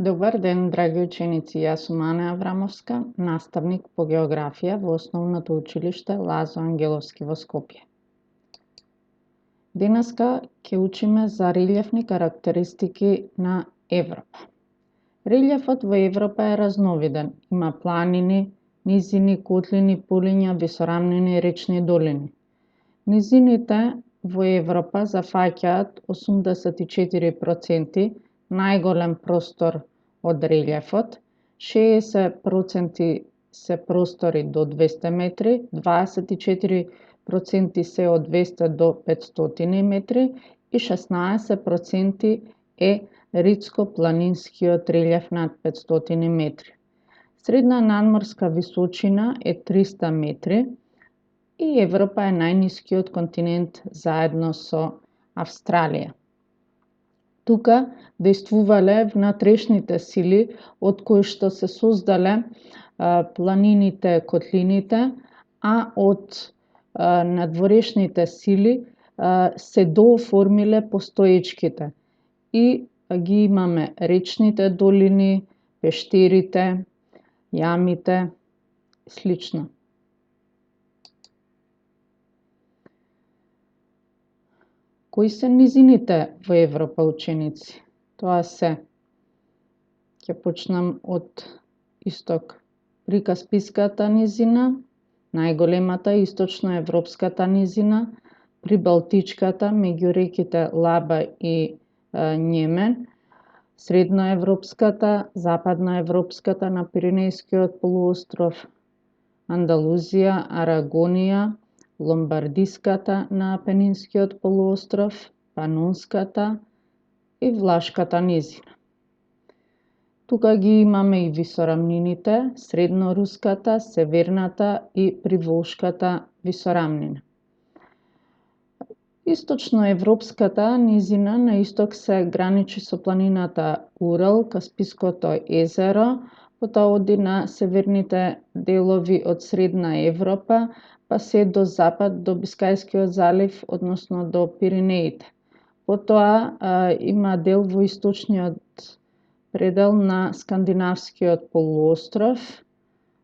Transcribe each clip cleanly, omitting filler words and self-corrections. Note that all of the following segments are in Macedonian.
Добар ден, драги ученици, јас сум Ана Аврамовска, наставник по географија во Основното училиште Лазо Ангеловски во Скопје. Денеска ќе учиме за релјефни карактеристики на Европа. Релјефот во Европа е разновиден, има планини, низини, котлини, полиња, висорамнини и речни долини. Низините во Европа зафаќаат 84%, најголем простор од релјефот, 60% се простори до 200 метри, 24% се од 200 до 500 метри и 16% е ридско-планинскиот релјеф над 500 метри. Средна надморска височина е 300 метри и Европа е најнискиот континент заедно со Австралија. Тука дејствувале внатрешните сили од кои што се создале планините, котлините, а од надворешните сили се дооформиле постоечките и ги имаме речните долини, пештерите, јамите, слично. Кои се низините во Европа, ученици? Тоа се, ќе почнам од исток, Прикасписката низина, најголемата источноевропската низина, Прибалтичката меѓу реките Лаба и Њемен, Средноевропската, Западноевропската на Пиренејскиот полуостров, Андалузија, Арагонија, Ломбардиската на Апенинскиот полуостров, Панонската и Влашката низина. Тука ги имаме и висорамнините, Средноруската, Северната и Приволшката висорамнина. Источноевропската низина на исток се граничи со планината Урал, Каспиското езеро, потоа оди на северните делови од Средна Европа, па се до запад, до Бискајскиот залив, односно до Пиренеите. Потоа има дел во источниот предел на Скандинавскиот полуостров,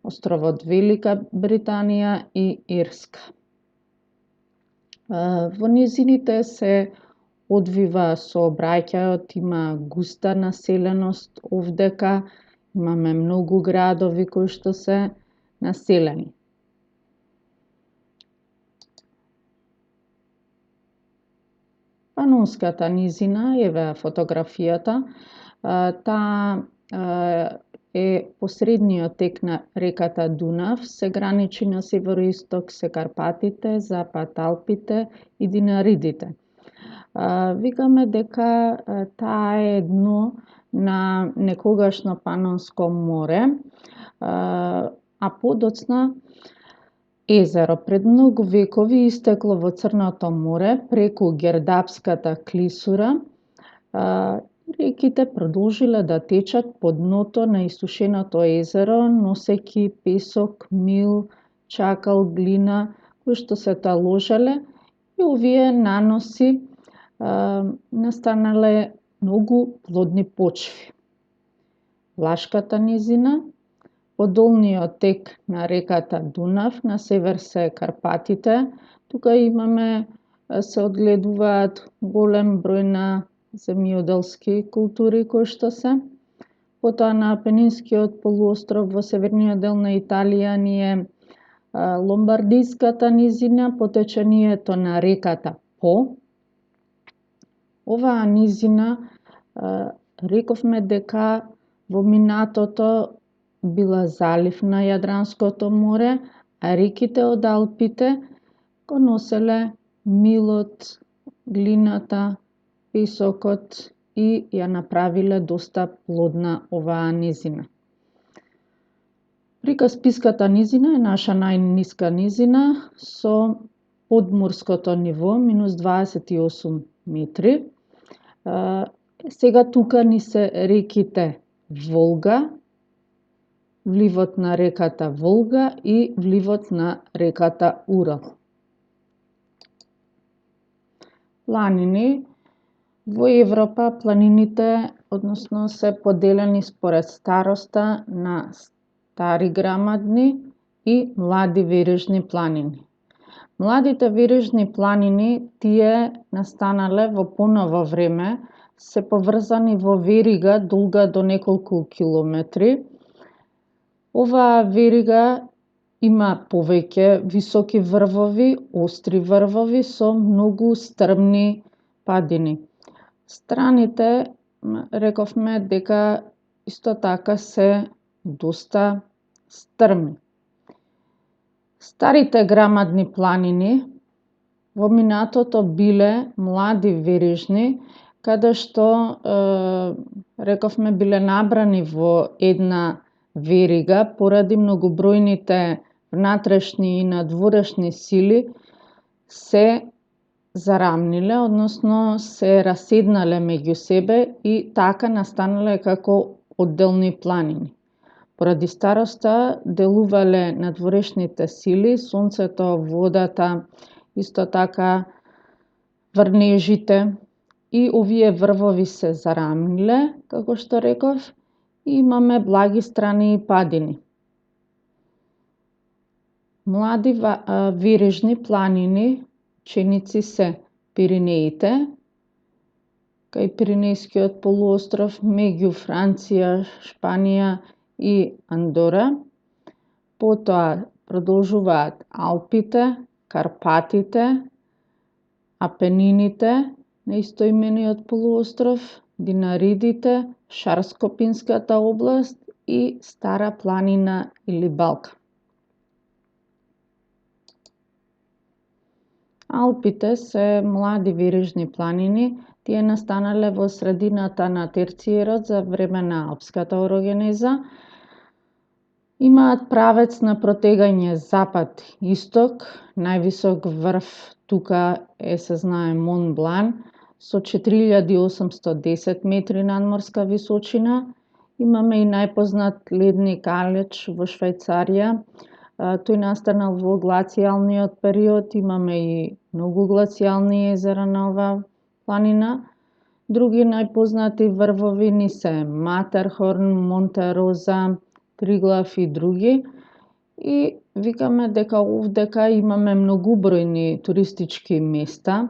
островот Велика Британија и Ирска. Во низините се одвива сообраќајот, има густа населеност овдека, имаме многу градови кои што се населени. Панонската низина, еве фотографијата, таа е посредниот тек на реката Дунав, се граничи на североисток се Карпатите, запад Алпите и Динаридите. Викаме дека таа е дно на некогашно Панонско море, а подоцна езеро. Пред многу векови истекло во Црното море преку Гердапската клисура. Реките продолжиле да течат по дното на исушеното езеро, носејќи песок, мил, чакал, глина, кои што се таложеле и овие наноси настанале многу плодни почви. Влашката низина, по долниот тек на реката Дунав, на север се Карпатите. Тука имаме, се одгледуваат голем број на земјоделски култури кои што се. Потоа на Апенинскиот полуостров во северниот дел на Италија ни е Ломбардиската низина, по течението на реката По. Оваа низина, рековме дека во минатото била залив на Јадранското море, а реките од Алпите го носеле милот, глината, песокот и ја направиле доста плодна оваа низина. Прикасписката низина е наша најниска низина со подморското ниво минус 28 метри. Сега тука ни се реките Волга, вливот на реката Волга и вливот на реката Урал. Планини Во Европа планините, односно се поделени според староста на стари грамадни и млади верижни планини. Младите верижни планини, тие настанале во поново време, се поврзани во верига долга до неколку километри. Оваа верига има повеќе високи врвови, остри врвови со многу стрмни падини. Страните, рековме дека исто така се доста стрмни. Старите грамадни планини во минатото биле млади верижни, каде што рековме биле набрани во една верига поради многобројните внатрешни и надворешни сили се зарамниле, односно се раседнале меѓу себе и така настанале како одделни планини. Поради староста делувале надворешните сили, сонцето, водата, исто така врнежите и овие врвови се зарамниле, како што реков, и имаме благи страни и падини. Млади верижни планини ученици се Пиринеите, кај Пиринејскиот полуостров меѓу Франција, Шпанија и Андора. Потоа продолжуваат Алпите, Карпатите, Апенините на истоимениот полуостров, Динаридите, Шарскопинската област и Стара планина или Балкан. Алпите се млади верижни планини, тие настанале во средината на терциерот за време на алпската орогенеза. Имаат правец на протегање запад-исток, највисок врв тука се знае Мон Блан со 4810 метри надморска височина. Имаме и најпознат ледник Алеч во Швајцарија. Тој настанал во глацијалниот период, имаме и многу глацијални езера на оваа планина. Други најпознати врвови ни се Матерхорн, Монте Роза, Триглав и други. И викаме дека овдека имаме многубројни туристички места,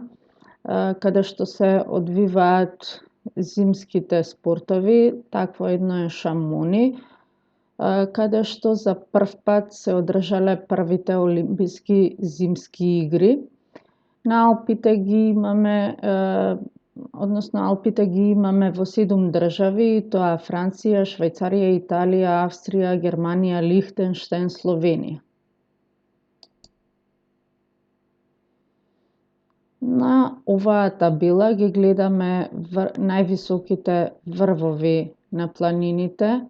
каде што се одвиваат зимските спортови. Такво едно е Шамони, каде што за прв пат се одржале првите олимписки зимски игри. На Алпите ги имаме, Алпите ги имаме во 7 држави, и тоа Франција, Швајцарија, Италија, Австрија, Германија, Лихтенштеин, Словенија. На оваа табела ги гледаме највисоките врвови на планините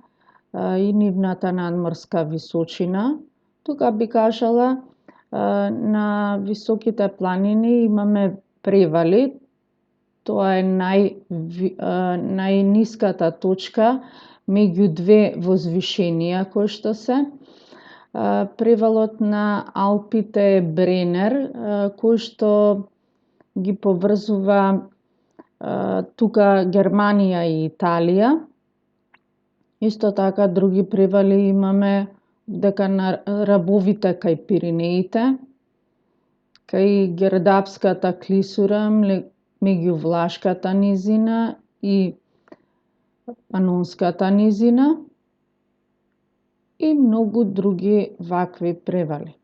и нивната надморска височина. Тука би кажала, на високите планини имаме превали. Тоа е најниската точка меѓу две возвишенија кои што се. Превалот на Алпите е Бренер, кој што ги поврзува тука Германија и Италија. Исто така други превали имаме дека на рабовите кај Пиринеите, кај Гердапската клисура меѓу Влашката низина и Панонската низина и многу други вакви превали.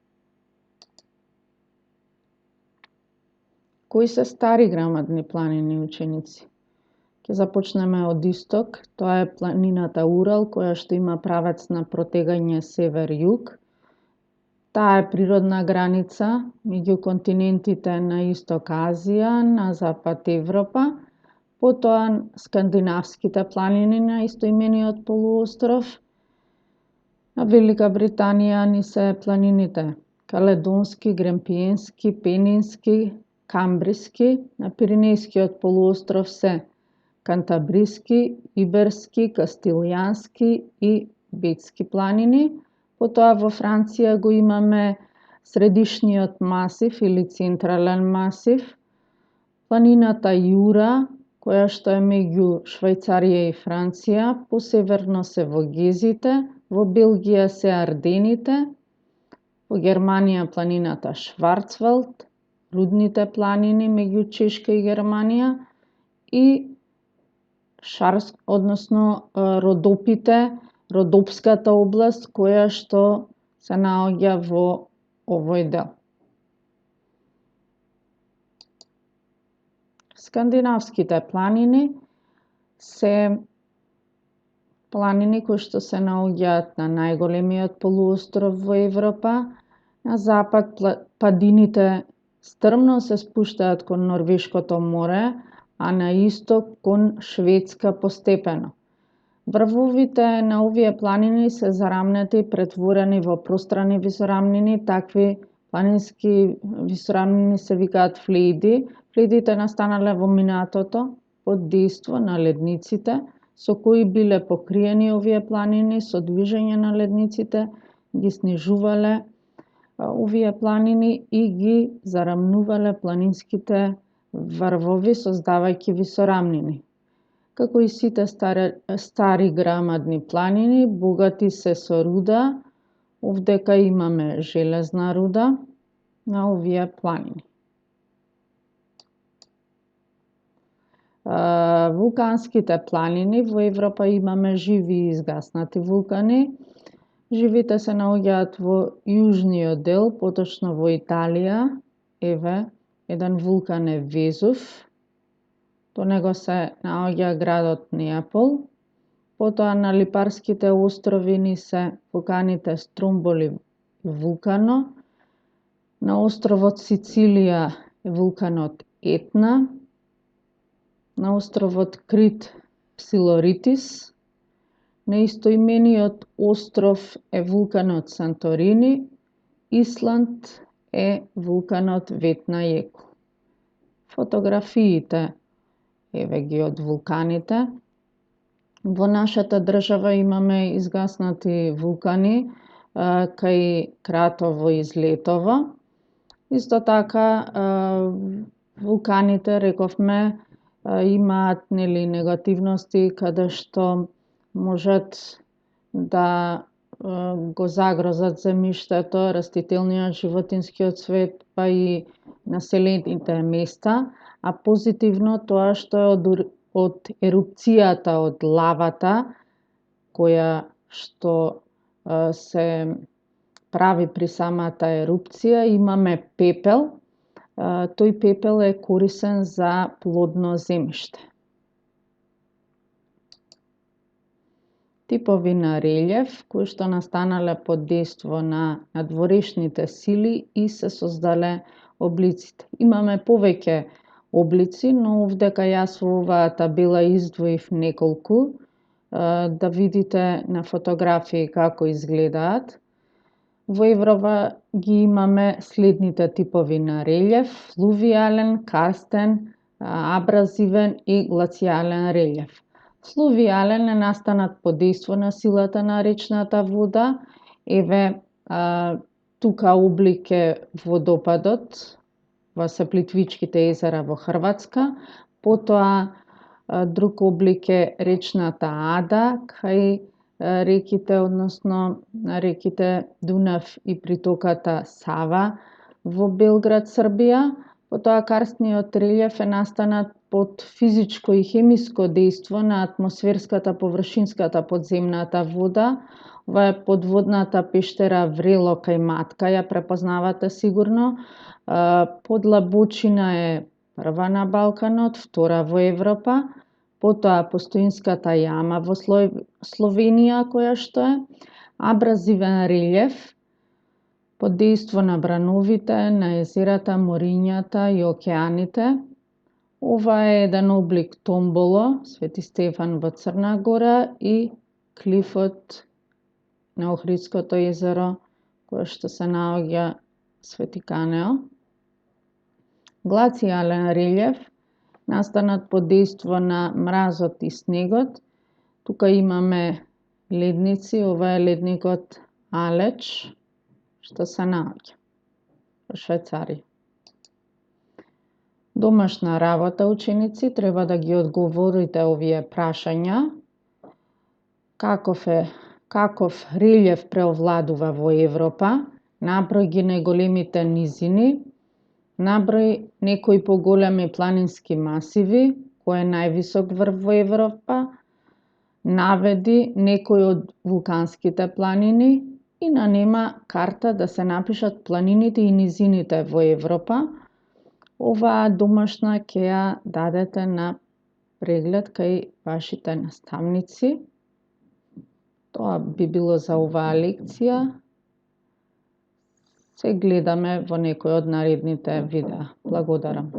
Кои се стари грамадни планини, ученици? Ќе започнеме од исток. Тоа е планината Урал, која што има правец на протегање север-југ. Таа е природна граница меѓу континентите на Исток Азија, на Запад Европа, потоа скандинавските планини на истоимениот полуостров. На Велика Британија ни се планините Каледонски, Гремпиенски, Пенински, Камбриски. На Пиринејскиот полуостров се Кантабриски, Иберски, Кастилјански и Бетски планини. Потоа во Франција го имаме средишниот масив или централен масив, планината Јура, која што е меѓу Швајцарија и Франција, посеверно се Вогезите, во Белгија се Ардените, во Германија планината Шварцвалд, рудните планини меѓу Чешка и Германија и Родопската област, која што се наоѓа во овој дел. Скандинавските планини се планини кои што се наоѓаат на најголемиот полуостров во Европа. На запад падините стрмно се спуштаат кон Норвешкото море, а на исток кон Шведска постепено. Врвовите на овие планини се зарамнети и претворени во пространи висорамнини. Такви планински висорамнини се викаат флейди. Флейдите настанале во минатото под дејство на ледниците, со кои биле покриени овие планини. Со движење на ледниците ги снижувале овие планини и ги зарамнувале планинските врвови, создавајќи висорамнини. Како и сите стари грамадни планини, богати се со руда, овдека имаме железна руда на овие планини. Вулканските планини, во Европа имаме живи и изгаснати вулкани. Живите се наоѓаат во јужниот дел, поточно во Италија. Еве, еден вулкан е Везув. До него се наоѓа градот Неапол. Потоа на Липарските острови ни се вулканите Стромболи и Вулкано. На островот Сицилија е вулканот Етна. На островот Крит Псилоритис. На истоимениот остров е вулканот Санторини. Исланд е вулканот Ветна Јеку. Фотографиите еве ги од вулканите. Во нашата држава имаме изгаснати вулкани кај Кратово и Злетово. Исто така вулканите, рековме, имаат негативности каде што можат да го загрозат земјиштето, растителниот, животинскиот свет, па и населените места, а позитивно тоа што е од ерупцијата од лавата, која што се прави при самата ерупција, имаме пепел. Тој пепел е корисен за плодно земјиште. Типови на релјеф, кои што настанале под дејство на надворешните сили и се создале облиците. Имаме повеќе облици, но овдека јас во оваа табела издвоив неколку, да видите на фотографии како изгледаат. Во Европа ги имаме следните типови на релјеф: флувијален, карстен, абразивен и глацијален релјеф. Флувијален е настанат под дејство на силата на речната вода. Еве, тука облик е водопадот во се Плитвичките езера во Хрватска. Потоа друг облик е речната Ада кај реките, односно реките Дунав и притоката Сава во Белград, Србија. Потоа карстниот релјеф е настанат под физичко и хемиско дејство на атмосферската, површинската, подземната вода. Ова е подводната пештера Врело кај Матка, ја препознавате сигурно. Подлабочина е прва на Балканот, втора во Европа. Потоа Постоинската јама во Словенија, која што е абразивен релјеф под дејство на брановите, на езерата, морињата и океаните. Ова е еден облик Томболо, Свети Стефан во Црна Гора и клифот на Охридското езеро, кое што се наоѓа Свети Канео. Глацијален релјеф настанат под дејство на мразот и снегот. Тука имаме ледници, ова е ледникот Алеч, што се наоѓа во Швајцарија. Домашна работа, ученици, треба да ги одговорите овие прашања. Каков релјеф преовладува во Европа? Наброј ги најголемите низини. Наброј некои поголеми планински масиви. Кој е највисок врв во Европа? Наведи некои од вулканските планини и нанема карта да се напишат планините и низините во Европа. Оваа домашна ќе ја дадете на преглед кај вашите наставници. Тоа би било за оваа лекција. Се гледаме во некој од наредните видеа. Благодарам.